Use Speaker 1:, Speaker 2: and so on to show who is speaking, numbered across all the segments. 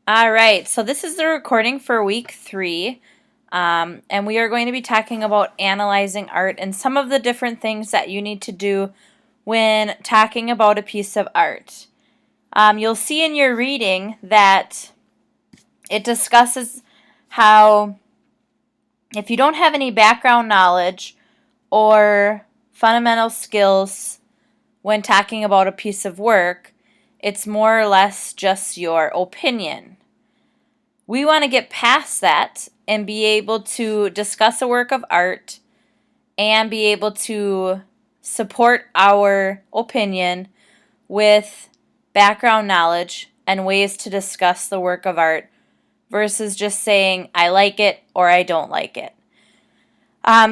Speaker 1: All right, so this is the recording for week 3, and we are going to be talking about analyzing art and some of the different things that you need to do when talking about a piece of art. You'll see in your reading that it discusses how if you don't have any background knowledge or fundamental skills when talking about a piece of work, it's more or less just your opinion. We want to get past that and be able to discuss a work of art and be able to support our opinion with background knowledge and ways to discuss the work of art versus just saying I like it or I don't like it.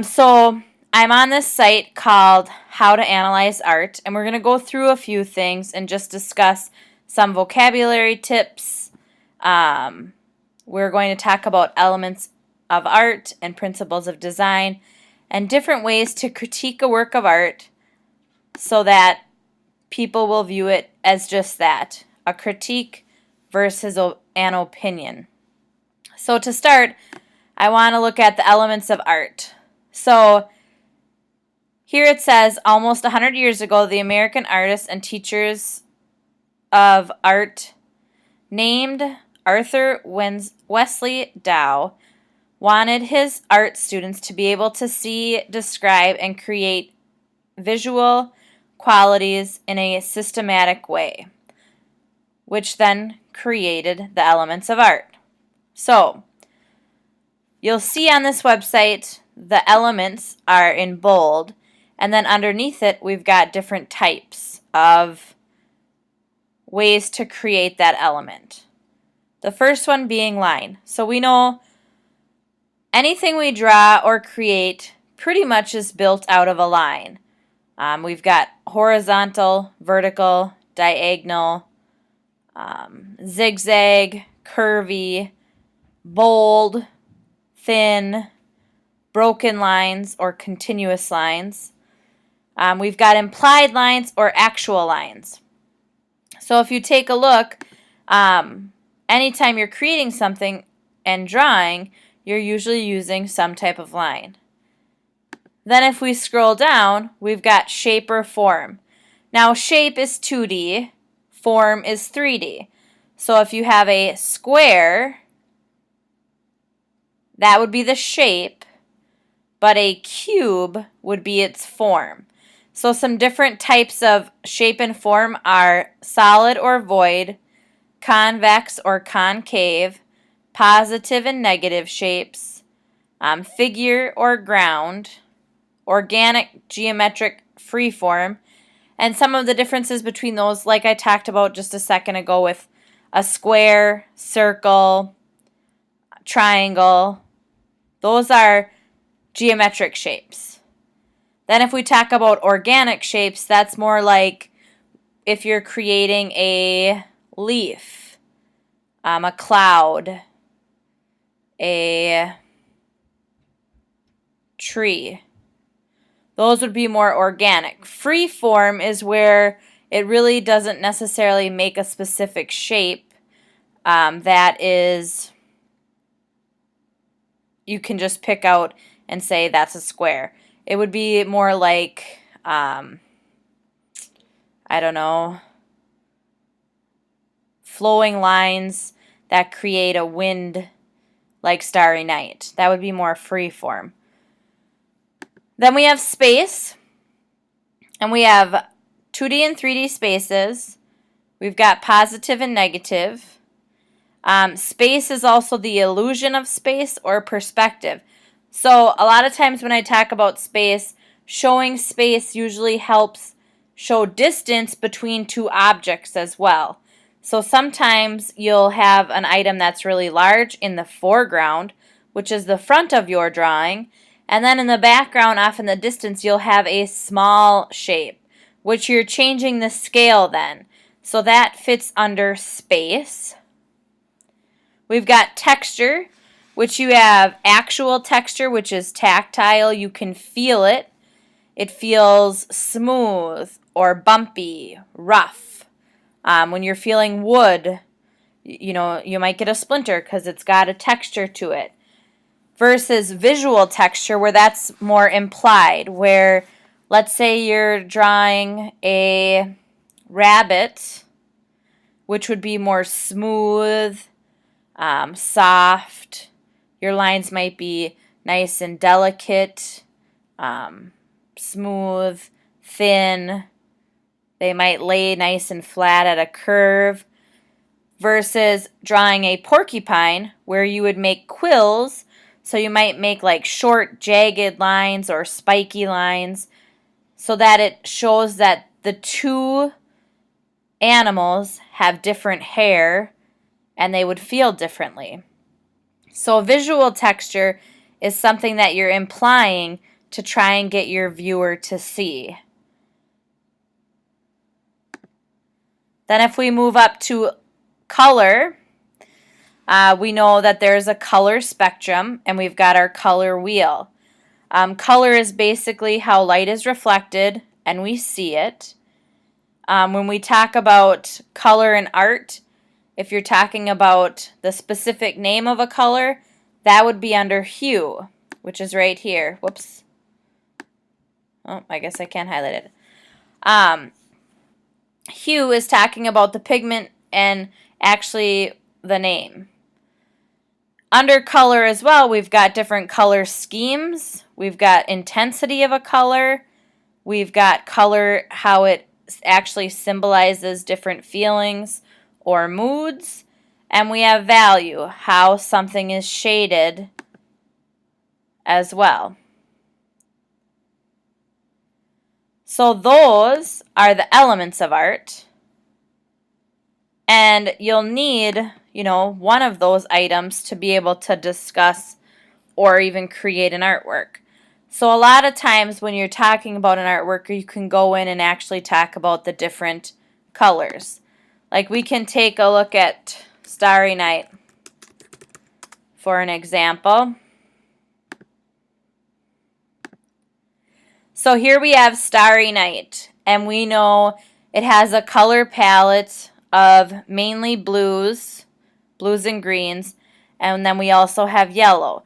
Speaker 1: So I'm on this site called How to Analyze Art, and we're going to go through a few things and just discuss some vocabulary tips. We're going to talk about elements of art and principles of design and different ways to critique a work of art so that people will view it as just that, a critique versus an opinion. So to start, I want to look at the elements of art. So here it says, almost 100 years ago, the American artists and teachers of art named Arthur Wesley Dow wanted his art students to be able to see, describe, and create visual qualities in a systematic way, which then created the elements of art. So, you'll see on this website the elements are in bold, and then underneath it we've got different types of ways to create that element. The first one being line. So we know anything we draw or create pretty much is built out of a line. We've got horizontal, vertical, diagonal, zigzag, curvy, bold, thin, broken lines or continuous lines. We've got implied lines or actual lines. So if you take a look, anytime you're creating something and drawing, you're usually using some type of line. Then if we scroll down, we've got shape or form. Now shape is 2D, form is 3D. So if you have a square, that would be the shape, but a cube would be its form. So some different types of shape and form are solid or void, convex or concave, positive and negative shapes, figure or ground, organic, geometric, freeform, and some of the differences between those, like I talked about just a second ago with a square, circle, triangle, those are geometric shapes. Then if we talk about organic shapes, that's more like if you're creating a leaf, a cloud, a tree. Those would be more organic. Free form is where it really doesn't necessarily make a specific shape. That is, you can just pick out and say that's a square. It would be more like, I don't know, flowing lines that create a wind like Starry Night. That would be more free form. Then we have space, and we have 2D and 3D spaces. We've got positive and negative. Space is also the illusion of space or perspective. So a lot of times when I talk about space, showing space usually helps show distance between two objects as well. So sometimes you'll have an item that's really large in the foreground, which is the front of your drawing, and then in the background, off in the distance, you'll have a small shape, which you're changing the scale then. So that fits under space. We've got texture, which you have actual texture, which is tactile. You can feel it. It feels smooth or bumpy, rough. When you're feeling wood, You know, you might get a splinter because it's got a texture to it. Versus visual texture, where that's more implied, where let's say you're drawing a rabbit, which would be more smooth, soft. Your lines might be nice and delicate, smooth, thin. They might lay nice and flat at a curve. Versus drawing a porcupine, where you would make quills. So you might make like short, jagged lines or spiky lines so that it shows that the two animals have different hair and they would feel differently. So visual texture is something that you're implying to try and get your viewer to see. Then if we move up to color, we know that there's a color spectrum and we've got our color wheel. Color is basically how light is reflected and we see it. When we talk about color in art, if you're talking about the specific name of a color, that would be under hue, which is right here. Whoops. Oh, I guess I can't highlight it. Hue is talking about the pigment and actually the name. Under color as well, we've got different color schemes. We've got intensity of a color. We've got color, how it actually symbolizes different feelings or moods. And we have value, how something is shaded as well. So those are the elements of art. And you'll need, one of those items to be able to discuss or even create an artwork. So a lot of times when you're talking about an artwork, you can go in and actually talk about the different colors. Like we can take a look at Starry Night for an example. So here we have Starry Night, and we know it has a color palette of mainly blues and greens, and then we also have yellow.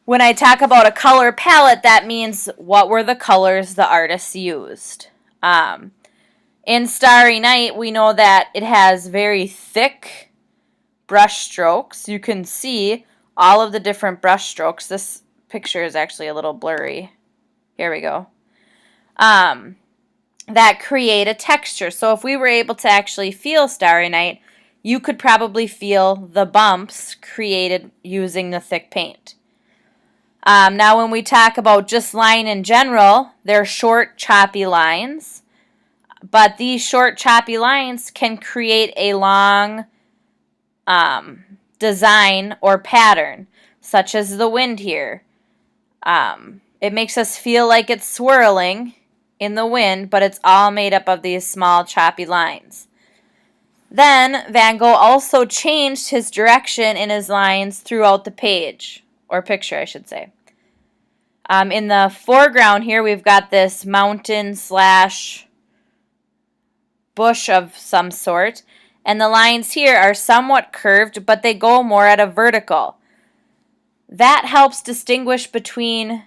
Speaker 1: When I talk about a color palette, that means what were the colors the artist used. In Starry Night, we know that it has very thick brush strokes. You can see all of the different brush strokes. This picture is actually a little blurry. Here we go. That create a texture. So if we were able to actually feel Starry Night, you could probably feel the bumps created using the thick paint. Now when we talk about just line in general, they're short, choppy lines. But these short, choppy lines can create a long design or pattern, such as the wind here. It makes us feel like it's swirling in the wind, but it's all made up of these small, choppy lines. Then Van Gogh also changed his direction in his lines throughout the page, or picture, I should say. In the foreground here, we've got this mountain / bush of some sort, and the lines here are somewhat curved, but they go more at a vertical. That helps distinguish between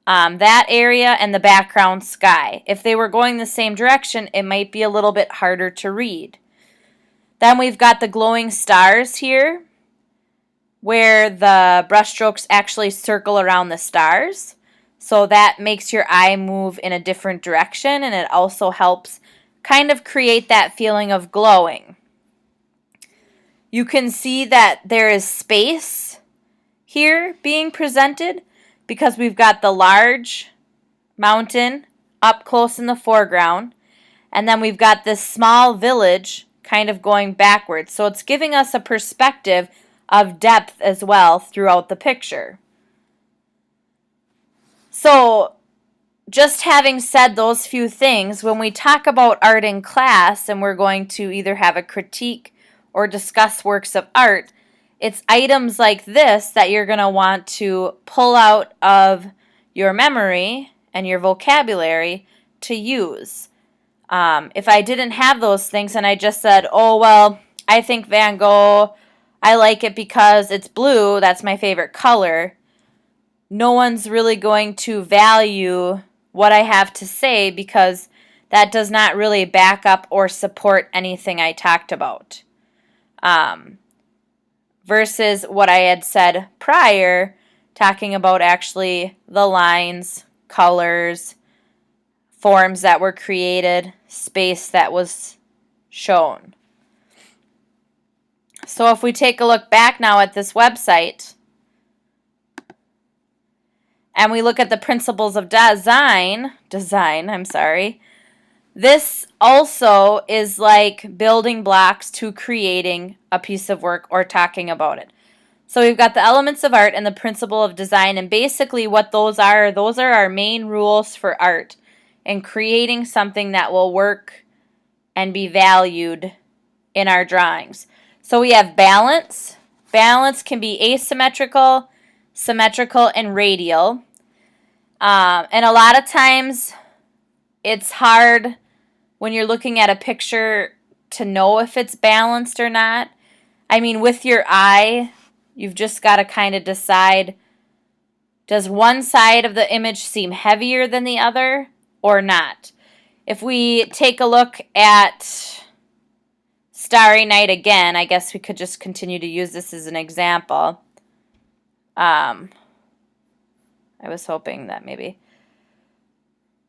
Speaker 1: that area and the background sky. If they were going the same direction, it might be a little bit harder to read. Then we've got the glowing stars here, where the brushstrokes actually circle around the stars. So that makes your eye move in a different direction, and it also helps kind of create that feeling of glowing. You can see that there is space here being presented because we've got the large mountain up close in the foreground, and then we've got this small village kind of going backwards. So it's giving us a perspective of depth as well throughout the picture. So just having said those few things, when we talk about art in class and we're going to either have a critique or discuss works of art, it's items like this that you're going to want to pull out of your memory and your vocabulary to use. If I didn't have those things and I just said, oh, well, I think Van Gogh, I like it because it's blue. That's my favorite color. No one's really going to value what I have to say because that does not really back up or support anything I talked about. Versus what I had said prior, talking about actually the lines, colors, forms that were created, space that was shown. So if we take a look back now at this website and we look at the principles of design, this also is like building blocks to creating a piece of work or talking about it. So we've got the elements of art and the principle of design, and basically what those are our main rules for art and creating something that will work and be valued in our drawings. So we have balance. Balance can be asymmetrical, symmetrical, and radial. And a lot of times it's hard when you're looking at a picture to know if it's balanced or not. I mean, with your eye, you've just got to kind of decide, does one side of the image seem heavier than the other or not? If we take a look at Starry Night again, I guess we could just continue to use this as an example. I was hoping that maybe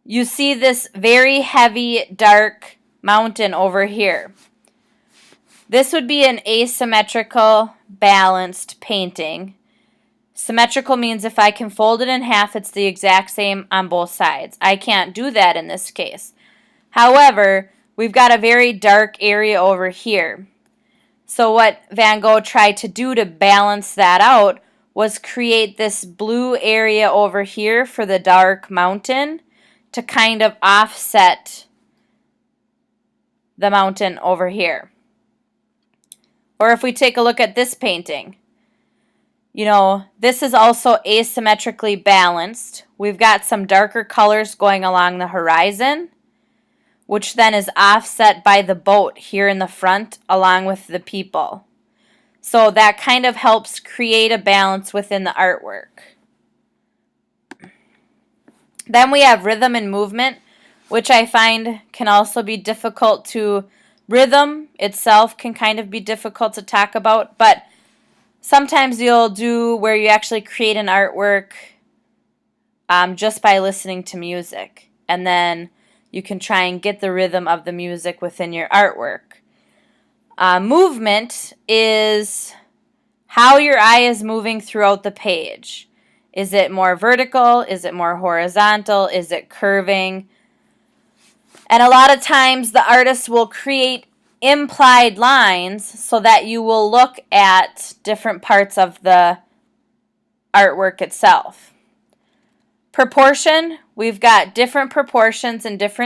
Speaker 1: you see this very heavy, dark mountain over here. This would be an asymmetrical, balanced painting. Symmetrical means if I can fold it in half, it's the exact same on both sides. I can't do that in this case. However, we've got a very dark area over here. So what Van Gogh tried to do to balance that out was create this blue area over here for the dark mountain to kind of offset the mountain over here. Or if we take a look at this painting, this is also asymmetrically balanced. We've got some darker colors going along the horizon, which then is offset by the boat here in the front along with the people. So that kind of helps create a balance within the artwork. Then we have rhythm and movement, which I find can also be difficult to, rhythm itself can kind of be difficult to talk about, but sometimes you'll do where you actually create an artwork just by listening to music, and then you can try and get the rhythm of the music within your artwork. Movement is how your eye is moving throughout the page. Is it more vertical? Is it more horizontal? Is it curving? And a lot of times the artist will create implied lines so that you will look at different parts of the artwork itself. Proportion, we've got different proportions and different